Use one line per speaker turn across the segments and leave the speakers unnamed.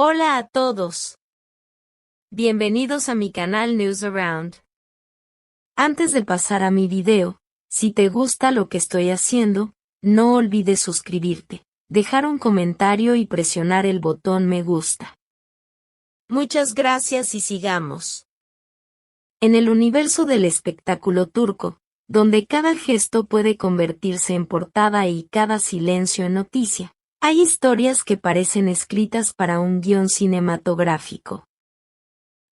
Hola a todos. Bienvenidos a mi canal News Around. Antes de pasar a mi video, si te gusta lo que estoy haciendo, no olvides suscribirte, dejar un comentario y presionar el botón me gusta. Muchas gracias y sigamos. En el universo del espectáculo turco, donde cada gesto puede convertirse en portada y cada silencio en noticia, hay historias que parecen escritas para un guión cinematográfico.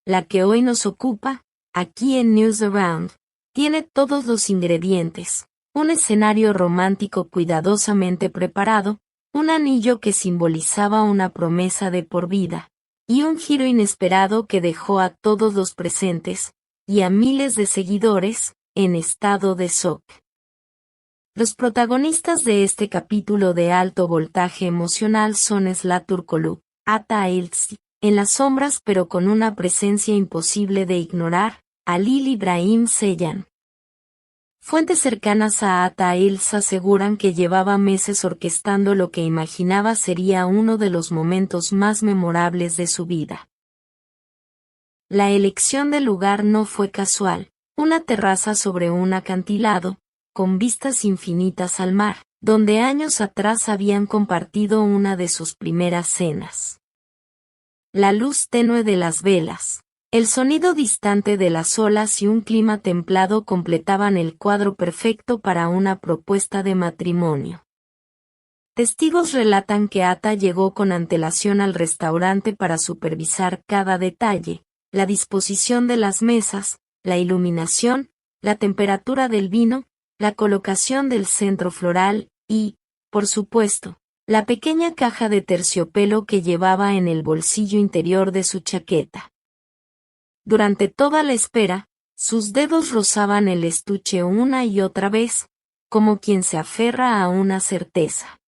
La que hoy nos ocupa, aquí en News Around, tiene todos los ingredientes: un escenario romántico cuidadosamente preparado, un anillo que simbolizaba una promesa de por vida, y un giro inesperado que dejó a todos los presentes, y a miles de seguidores, en estado de shock. Los protagonistas de este capítulo de alto voltaje emocional son Sıla Türkoğlu, Ata Elçi, en las sombras pero con una presencia imposible de ignorar, Halil İbrahim Ceylan. Fuentes cercanas a Ata Elçi aseguran que llevaba meses orquestando lo que imaginaba sería uno de los momentos más memorables de su vida. La elección del lugar no fue casual: una terraza sobre un acantilado, con vistas infinitas al mar, donde años atrás habían compartido una de sus primeras cenas. La luz tenue de las velas, el sonido distante de las olas y un clima templado completaban el cuadro perfecto para una propuesta de matrimonio. Testigos relatan que Ata llegó con antelación al restaurante para supervisar cada detalle: la disposición de las mesas, la iluminación, la temperatura del vino, la colocación del centro floral y, por supuesto, la pequeña caja de terciopelo que llevaba en el bolsillo interior de su chaqueta. Durante toda la espera, sus dedos rozaban el estuche una y otra vez, como quien se aferra a una certeza.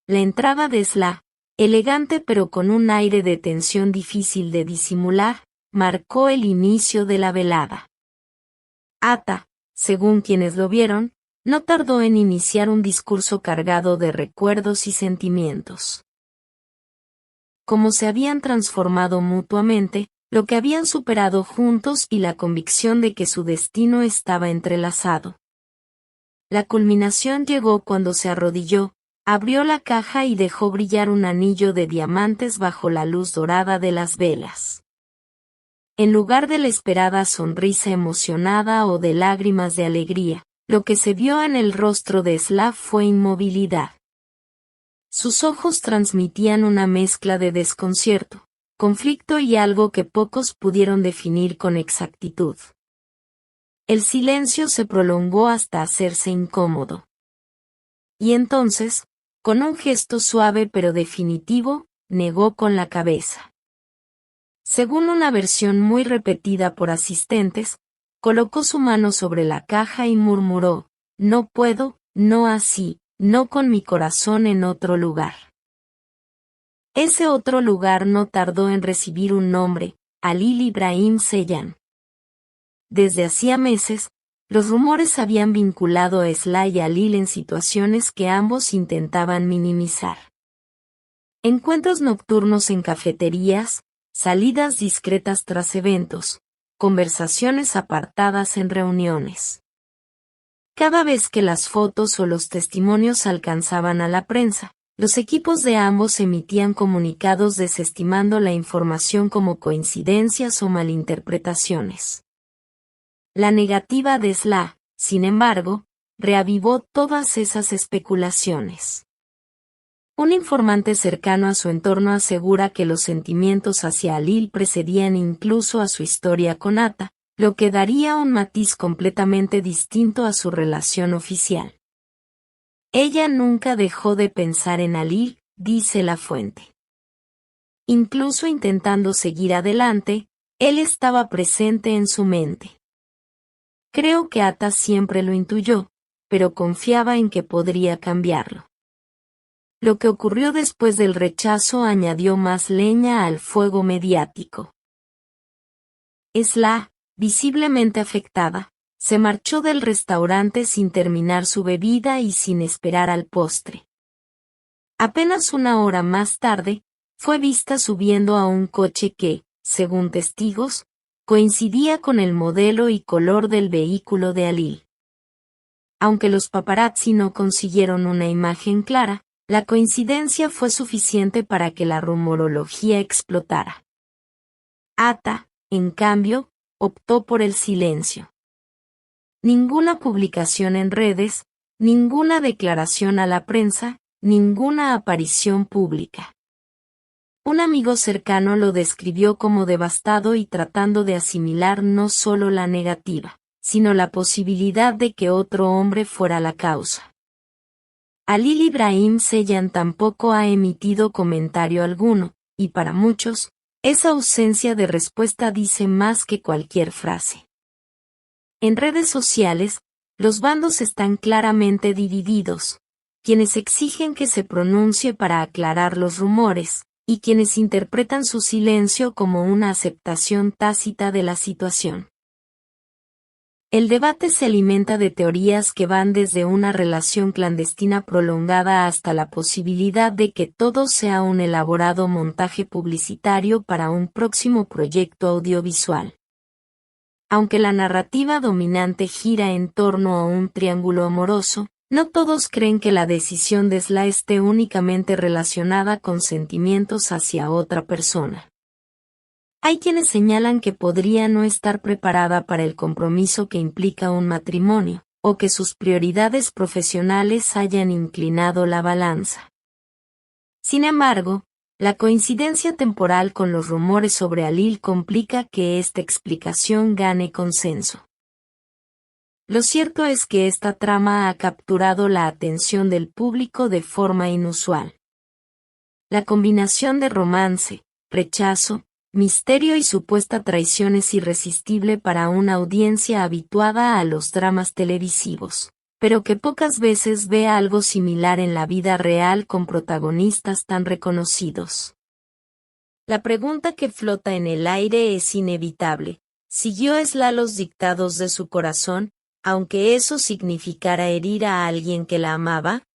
La entrada de Sıla, elegante pero con un aire de tensión difícil de disimular, marcó el inicio de la velada. Ata, según quienes lo vieron, no tardó en iniciar un discurso cargado de recuerdos y sentimientos. Cómo se habían transformado mutuamente, lo que habían superado juntos y la convicción de que su destino estaba entrelazado. La culminación llegó cuando se arrodilló, abrió la caja y dejó brillar un anillo de diamantes bajo la luz dorada de las velas. En lugar de la esperada sonrisa emocionada o de lágrimas de alegría, lo que se vio en el rostro de Sıla fue inmovilidad. Sus ojos transmitían una mezcla de desconcierto, conflicto y algo que pocos pudieron definir con exactitud. El silencio se prolongó hasta hacerse incómodo. Y entonces, con un gesto suave pero definitivo, negó con la cabeza. Según una versión muy repetida por asistentes, colocó su mano sobre la caja y murmuró: "No puedo, no así, no con mi corazón en otro lugar". Ese otro lugar no tardó en recibir un nombre: Halil İbrahim Ceylan. Desde hacía meses, los rumores habían vinculado a Sıla y Halil en situaciones que ambos intentaban minimizar. Encuentros nocturnos en cafeterías, salidas discretas tras eventos, conversaciones apartadas en reuniones. Cada vez que las fotos o los testimonios alcanzaban a la prensa, los equipos de ambos emitían comunicados desestimando la información como coincidencias o malinterpretaciones. La negativa de Sıla, sin embargo, reavivó todas esas especulaciones. Un informante cercano a su entorno asegura que los sentimientos hacia Halil precedían incluso a su historia con Ata, lo que daría un matiz completamente distinto a su relación oficial. Ella nunca dejó de pensar en Halil, dice la fuente. Incluso intentando seguir adelante, él estaba presente en su mente. Creo que Ata siempre lo intuyó, pero confiaba en que podría cambiarlo. Lo que ocurrió después del rechazo añadió más leña al fuego mediático. Sıla, visiblemente afectada, se marchó del restaurante sin terminar su bebida y sin esperar al postre. Apenas una hora más tarde, fue vista subiendo a un coche que, según testigos, coincidía con el modelo y color del vehículo de Halil. Aunque los paparazzi no consiguieron una imagen clara, la coincidencia fue suficiente para que la rumorología explotara. Atta, en cambio, optó por el silencio. Ninguna publicación en redes, ninguna declaración a la prensa, ninguna aparición pública. Un amigo cercano lo describió como devastado y tratando de asimilar no solo la negativa, sino la posibilidad de que otro hombre fuera la causa. Halil Ibrahim Ceylan tampoco ha emitido comentario alguno, y para muchos, esa ausencia de respuesta dice más que cualquier frase. En redes sociales, los bandos están claramente divididos, quienes exigen que se pronuncie para aclarar los rumores, y quienes interpretan su silencio como una aceptación tácita de la situación. El debate se alimenta de teorías que van desde una relación clandestina prolongada hasta la posibilidad de que todo sea un elaborado montaje publicitario para un próximo proyecto audiovisual. Aunque la narrativa dominante gira en torno a un triángulo amoroso, no todos creen que la decisión de Sla esté únicamente relacionada con sentimientos hacia otra persona. Hay quienes señalan que podría no estar preparada para el compromiso que implica un matrimonio, o que sus prioridades profesionales hayan inclinado la balanza. Sin embargo, la coincidencia temporal con los rumores sobre Halil complica que esta explicación gane consenso. Lo cierto es que esta trama ha capturado la atención del público de forma inusual. La combinación de romance, rechazo, misterio y supuesta traición es irresistible para una audiencia habituada a los dramas televisivos, pero que pocas veces ve algo similar en la vida real con protagonistas tan reconocidos. La pregunta que flota en el aire es inevitable: ¿siguió Sla los dictados de su corazón, aunque eso significara herir a alguien que la amaba?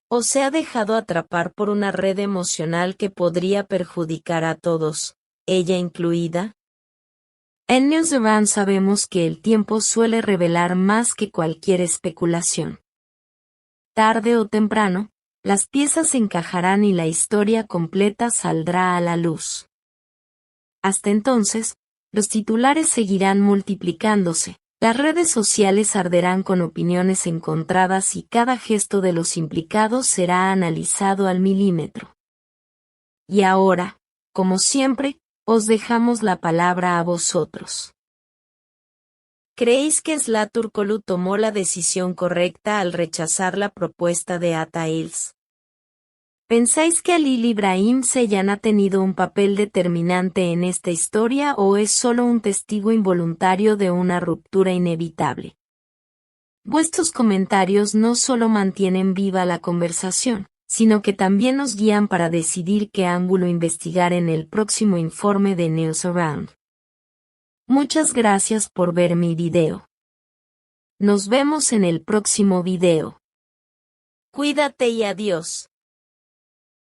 ¿O se ha dejado atrapar por una red emocional que podría perjudicar a todos, ella incluida? En Newsround sabemos que el tiempo suele revelar más que cualquier especulación. Tarde o temprano, las piezas se encajarán y la historia completa saldrá a la luz. Hasta entonces, los titulares seguirán multiplicándose. Las redes sociales arderán con opiniones encontradas y cada gesto de los implicados será analizado al milímetro. Y ahora, como siempre, os dejamos la palabra a vosotros. ¿Creéis que Sla Turkoglu tomó la decisión correcta al rechazar la propuesta de Atta Hills? ¿Pensáis que Halil Ibrahim Ceylan ha tenido un papel determinante en esta historia o es solo un testigo involuntario de una ruptura inevitable? Vuestros comentarios no solo mantienen viva la conversación, sino que también nos guían para decidir qué ángulo investigar en el próximo informe de Newsround. Muchas gracias por ver mi video. Nos vemos en el próximo video. Cuídate y adiós.